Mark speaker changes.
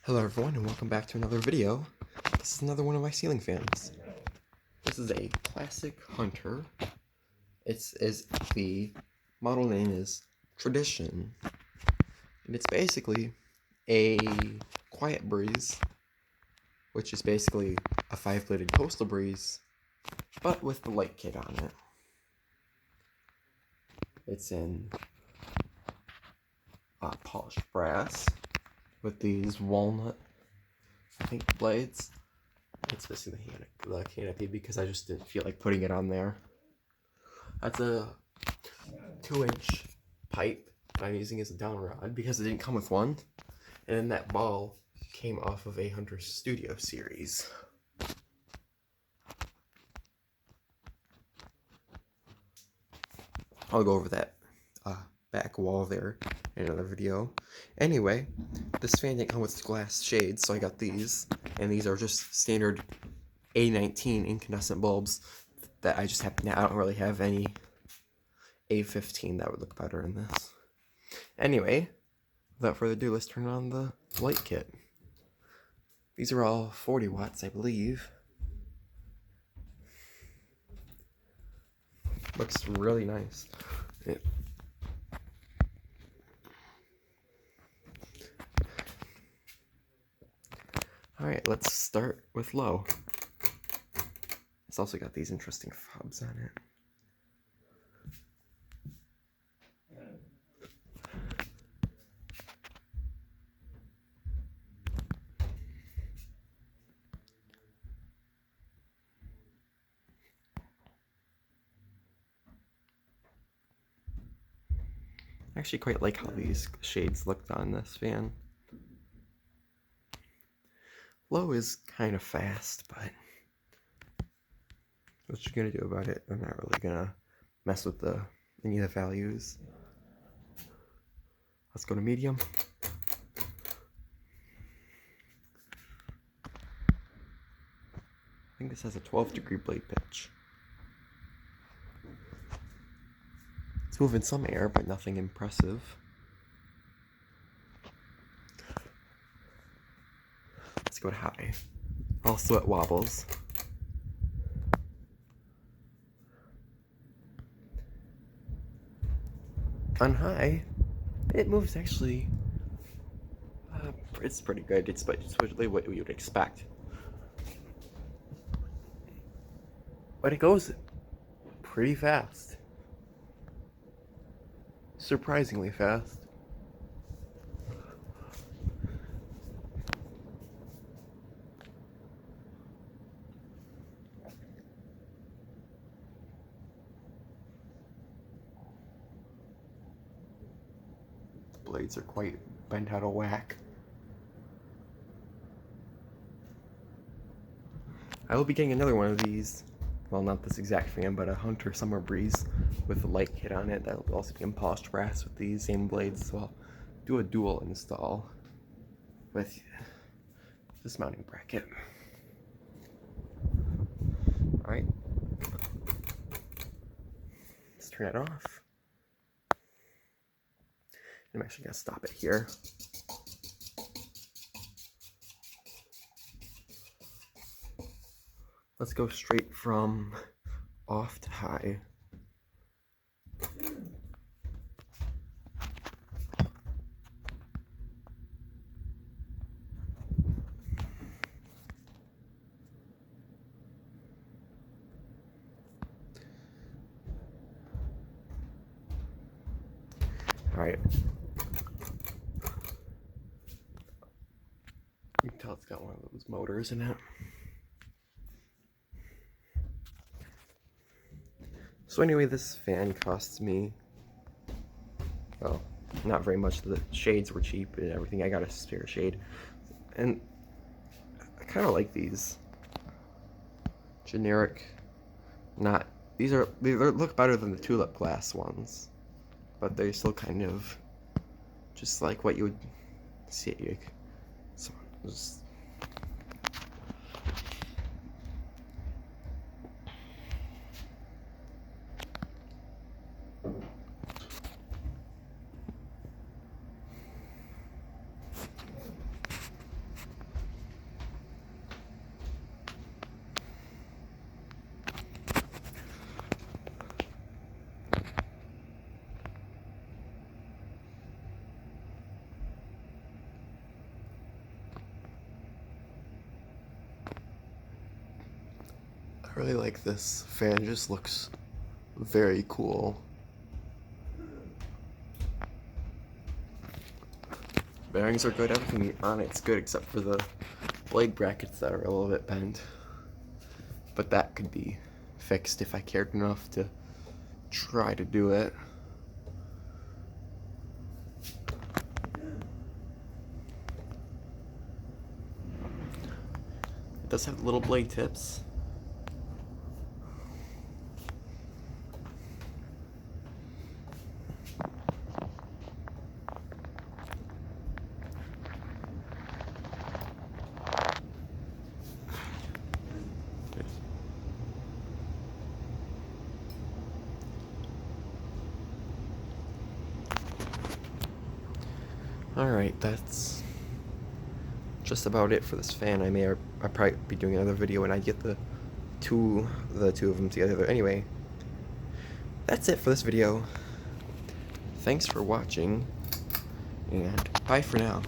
Speaker 1: Hello everyone and welcome back to another video. This is another one of my ceiling fans. This is a classic Hunter. The model name is Tradition. And it's basically a quiet breeze, which is basically a 5-bladed coastal breeze, but with the light kit on it. It's in polished brass with these walnut, I think, blades. It's missing the canopy because I just didn't feel like putting it on there. That's a 2-inch pipe that I'm using as a down rod because it didn't come with one. And then that ball came off of a Hunter Studio series. I'll go over that back wall there in another video. Anyway, this fan didn't come with glass shades, so I got these. And these are just standard A19 incandescent bulbs that I just happen to, I don't really have any A15 that would look better in this. Anyway, without further ado, let's turn on the light kit. These are all 40 watts, I believe. Looks really nice. Alright, let's start with low. It's also got these interesting fobs on it. I actually quite like how these shades looked on this fan. Low is kind of fast, but what you gonna do about it? I'm not really gonna mess with any of the values. Let's go to medium. I think this has a 12-degree blade pitch. It's moving some air, but nothing impressive. Let's go to high. Also it wobbles. On high, it moves actually. It's pretty good. It's really what you would expect. But it goes pretty fast. Surprisingly fast. The blades are quite bent out of whack. I will be getting another one of these. Well, not this exact fan, but a Hunter Summer Breeze with a light kit on it. That will also be in polished brass with these same blades. So I'll do a dual install with this mounting bracket. Alright. Let's turn it off. I'm actually going to stop it here. Let's go straight from off to high. Alright. You can tell it's got one of those motors in it. So anyway, this fan costs me, well, not very much. The shades were cheap and everything. I got a spare shade. And I kind of like these. Generic, these look better than the tulip glass ones. But they're still kind of just like what you would see. So just I really like this fan, it just looks very cool. Bearings are good, everything on it's good except for the blade brackets that are a little bit bent. But that could be fixed if I cared enough to try to do it. It does have little blade tips. Alright, that's just about it for this fan. I'll probably be doing another video when I get the two of them together. Anyway, that's it for this video. Thanks for watching, and bye for now.